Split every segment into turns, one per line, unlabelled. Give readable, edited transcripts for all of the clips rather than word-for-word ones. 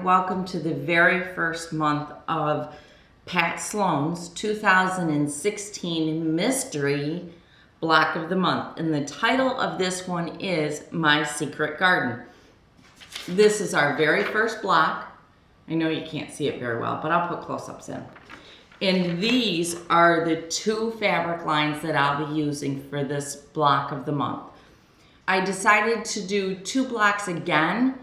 welcome to the very first month of Pat Sloan's 2016 Mystery Block of the Month. And the title of this one is My Secret Garden. This is our very first block. I know you can't see it very well, but I'll put close-ups in. And these are the two fabric lines that I'll be using for this block of the month. I decided to do two blocks again,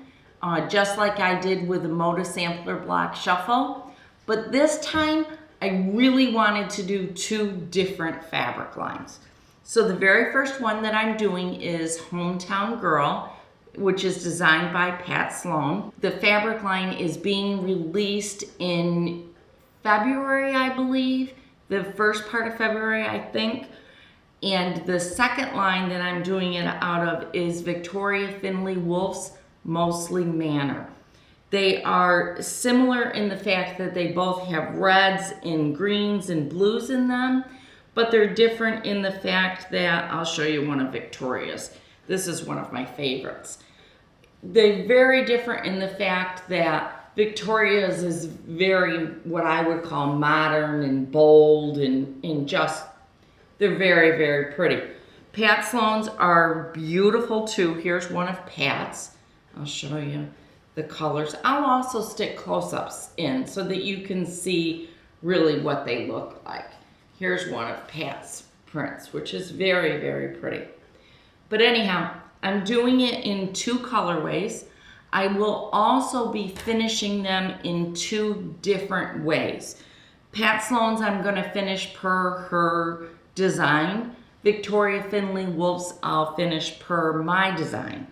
just like I did with the Moda Sampler Block Shuffle. But this time, I really wanted to do two different fabric lines. So the very first one that I'm doing is Hometown Girl, which is designed by Pat Sloan. The fabric line is being released in February, I believe. The first part of February, I think. And the second line that I'm doing it out of is Victoria Finley Wolf's Mosley Manor. They are similar in the fact that they both have reds and greens and blues in them, but they're different in the fact that, I'll show you one of Victoria's. This is one of my favorites. They're very different in the fact that Victoria's is very, what I would call modern and bold and just, they're very, very pretty. Pat Sloan's are beautiful too. Here's one of Pat's. I'll show you the colors. I'll also stick close-ups in so that you can see really what they look like. Here's one of Pat's prints, which is very, very pretty. But anyhow, I'm doing it in two colorways. I will also be finishing them in two different ways. Pat Sloan's I'm going to finish per her design. Victoria Finley Wolf's I'll finish per my design.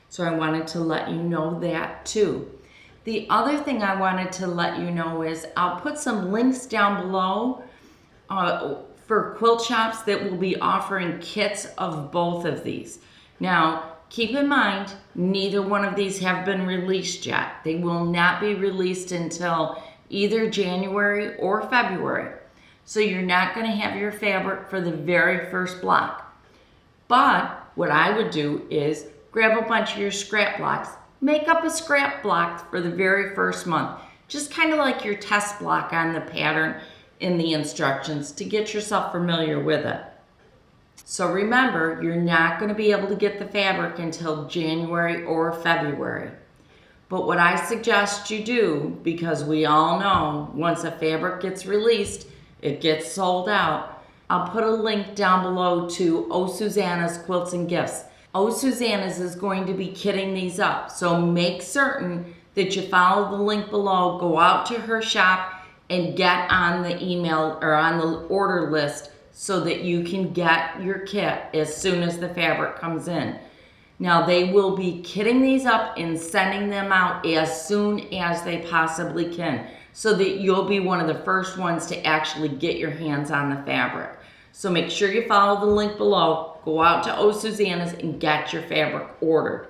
So I wanted to let you know that too. The other thing I wanted to let you know is I'll put some links down below for quilt shops that will be offering kits of both of these. Now, keep in mind, neither one of these have been released yet. They will not be released until either January or February. So you're not going to have your fabric for the very first block. But what I would do is grab a bunch of your scrap blocks, make up a scrap block for the very first month. Just kind of like your test block on the pattern in the instructions to get yourself familiar with it. So remember, you're not going to be able to get the fabric until January or February. But what I suggest you do, because we all know once a fabric gets released, it gets sold out. I'll put a link down below to Oh Susanna's Quilts and Gifts. Oh Susanna's is going to be kitting these up. So make certain that you follow the link below, go out to her shop, and get on the email or on the order list so that you can get your kit as soon as the fabric comes in. Now they will be kitting these up and sending them out as soon as they possibly can, so that you'll be one of the first ones to actually get your hands on the fabric. So make sure you follow the link below, go out to Oh Susanna's and get your fabric ordered.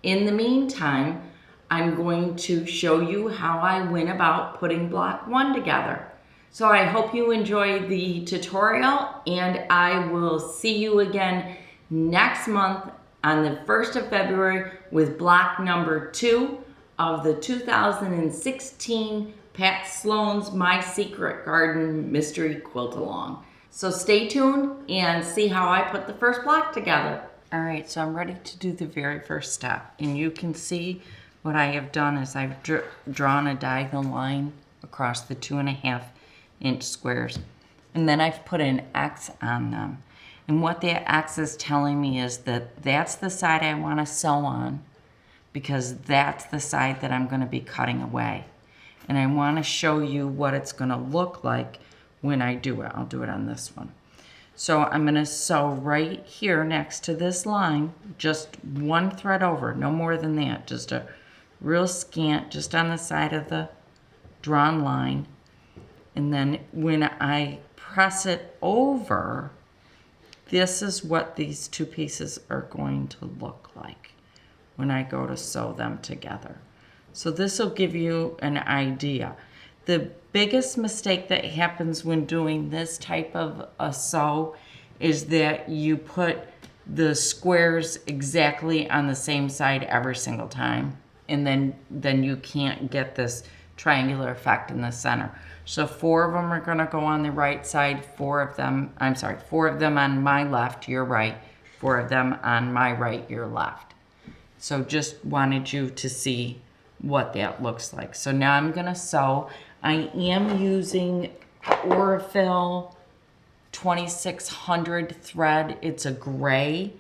In the meantime, I'm going to show you how I went about putting block one together. So I hope you enjoy the tutorial, and I will see you again next month on the 1st of February with block number 2 of the 2016 Pat Sloan's My Secret Garden Mystery Quilt-Along. So stay tuned and see how I put the first block together. All right, so I'm ready to do the very first step. And you can see what I have done is I've drawn a diagonal line across the 2.5-inch squares. And then I've put an X on them. And what that X is telling me is that that's the side I want to sew on, because that's the side that I'm going to be cutting away. And I want to show you what it's going to look like when I do it. I'll do it on this one. So I'm going to sew right here next to this line, just one thread over, no more than that, just a real scant, just on the side of the drawn line. And then when I press it over, this is what these two pieces are going to look like when I go to sew them together. So this will give you an idea. The biggest mistake that happens when doing this type of a sew is that you put the squares exactly on the same side every single time. and then you can't get this triangular effect in the center. So 4 of them are gonna go on the right side, 4 of them on my left, your right, 4 of them on my right, your left. So just wanted you to see what that looks like. So now I'm gonna sew. I am using Aurifil 2600 thread. It's a gray,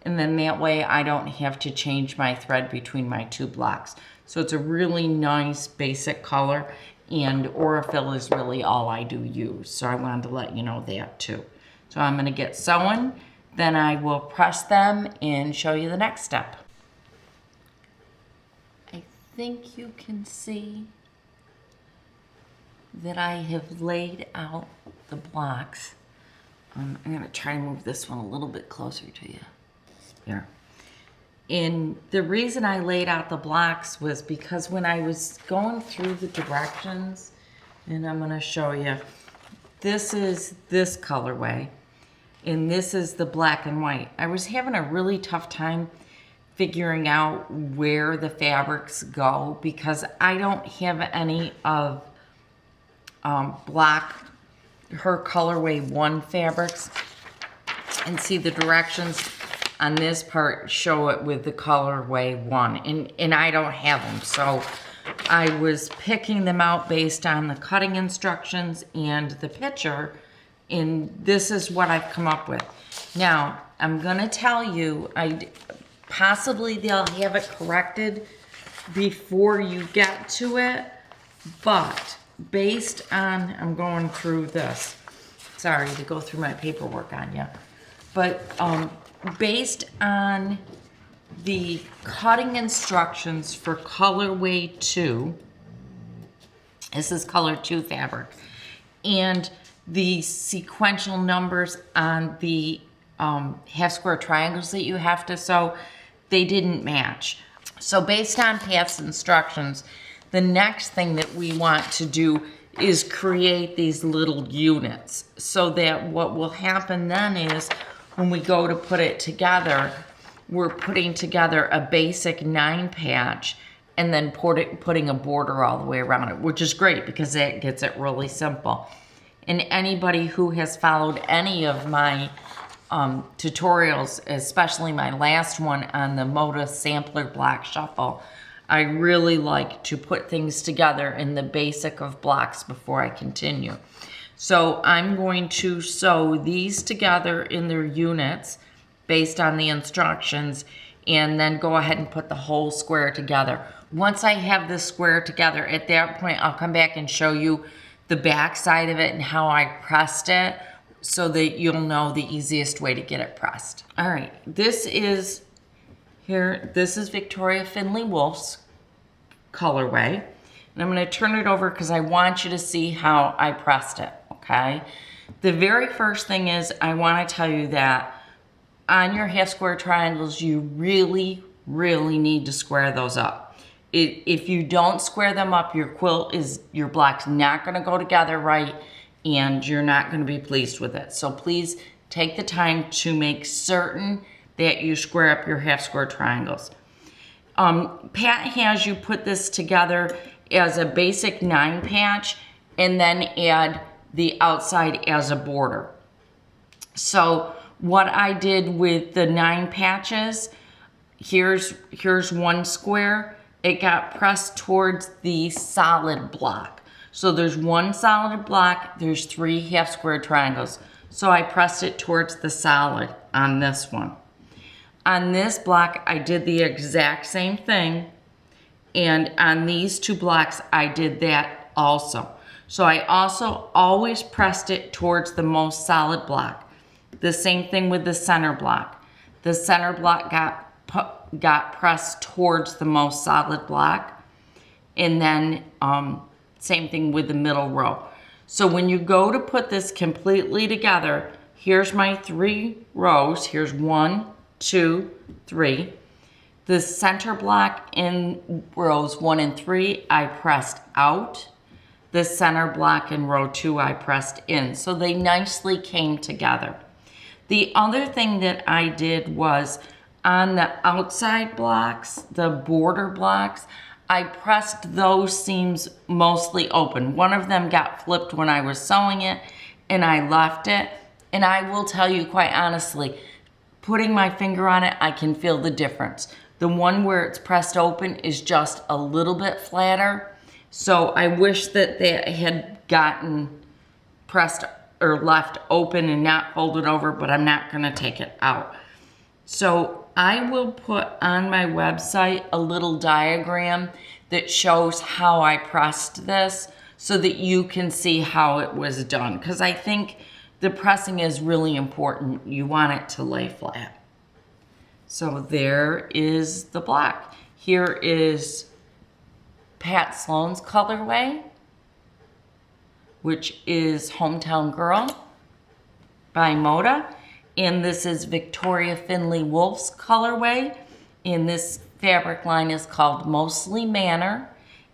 and then that way I don't have to change my thread between my 2 blocks. So it's a really nice basic color, and Aurifil is really all I do use. So I wanted to let you know that too. So I'm gonna get sewing, then I will press them and show you the next step. I think you can see that I have laid out the blocks. I'm gonna try and move this one a little bit closer to you. Here. And the reason I laid out the blocks was because when I was going through the directions, and I'm gonna show you, this is this colorway, and this is the black and white. I was having a really tough time figuring out where the fabrics go because I don't have any of her colorway 1 fabrics, and see the directions on this part show it with the colorway 1, and I don't have them, so I was picking them out based on the cutting instructions and the picture, and this is what I've come up with. Now I'm gonna tell you, possibly they'll have it corrected before you get to it, but based on, I'm going through this, sorry to go through my paperwork on you, but based on the cutting instructions for colorway 2, this is color 2 fabric, and the sequential numbers on the half square triangles that you have to sew, they didn't match. So based on past instructions, the next thing that we want to do is create these little units, so that what will happen then is when we go to put it together, we're putting together a basic 9 patch and then putting a border all the way around it, which is great because that gets it really simple. And anybody who has followed any of my tutorials, especially my last one on the Moda Sampler Block Shuffle, I really like to put things together in the basic of blocks before I continue. So I'm going to sew these together in their units based on the instructions, and then go ahead and put the whole square together. Once I have this square together, at that point I'll come back and show you the back side of it and how I pressed it, so that you'll know the easiest way to get it pressed. All right, this is Victoria Finley Wolf's colorway, and I'm going to turn it over because I want you to see how I pressed it, okay? The very first thing is I want to tell you that on your half square triangles, you really, really need to square those up. If you don't square them up, your block's not going to go together right, and you're not going to be pleased with it. So please take the time to make certain that you square up your half square triangles. Pat has you put this together as a basic 9 patch and then add the outside as a border. So what I did with the 9 patches, here's one square. It got pressed towards the solid block. So there's 1 solid block, there's 3 half square triangles. So I pressed it towards the solid on this one. On this block, I did the exact same thing. And on these 2 blocks, I did that also. So I also always pressed it towards the most solid block. The same thing with the center block. The center block got pressed towards the most solid block. And then same thing with the middle row. So when you go to put this completely together, here's my 3 rows. Here's 1, 2, 3. The center block in rows 1 and 3, I pressed out. The center block in row 2, I pressed in. So they nicely came together. The other thing that I did was on the outside blocks, the border blocks, I pressed those seams mostly open. One of them got flipped when I was sewing it, and I left it. And I will tell you quite honestly, putting my finger on it, I can feel the difference. The one where it's pressed open is just a little bit flatter. So I wish that they had gotten pressed or left open and not folded over, but I'm not gonna take it out. So I will put on my website a little diagram that shows how I pressed this so that you can see how it was done. Because I think the pressing is really important. You want it to lay flat. So there is the block. Here is Pat Sloan's colorway, which is Hometown Girl by Moda. And this is Victoria Finley Wolf's colorway. And this fabric line is called Mostly Manor.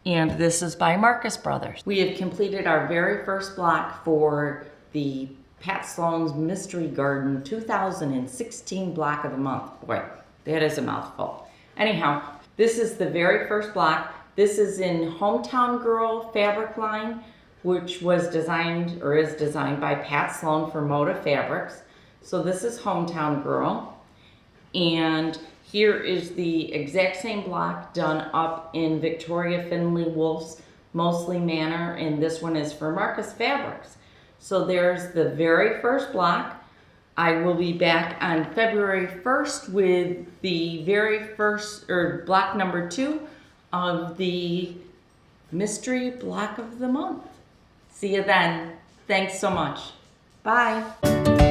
And this is by Marcus Brothers. We have completed our very first block for the Pat Sloan's Mystery Garden 2016 block of the month. Boy, that is a mouthful. Anyhow, this is the very first block. This is in Hometown Girl fabric line, which was designed or is designed by Pat Sloan for Moda Fabrics. So this is Hometown Girl. And here is the exact same block done up in Victoria Finley Wolf's Mostly Manor, and this one is for Marcus Fabrics. So there's the very first block. I will be back on February 1st with the very first, or block number 2 of the mystery block of the month. See you then. Thanks so much. Bye.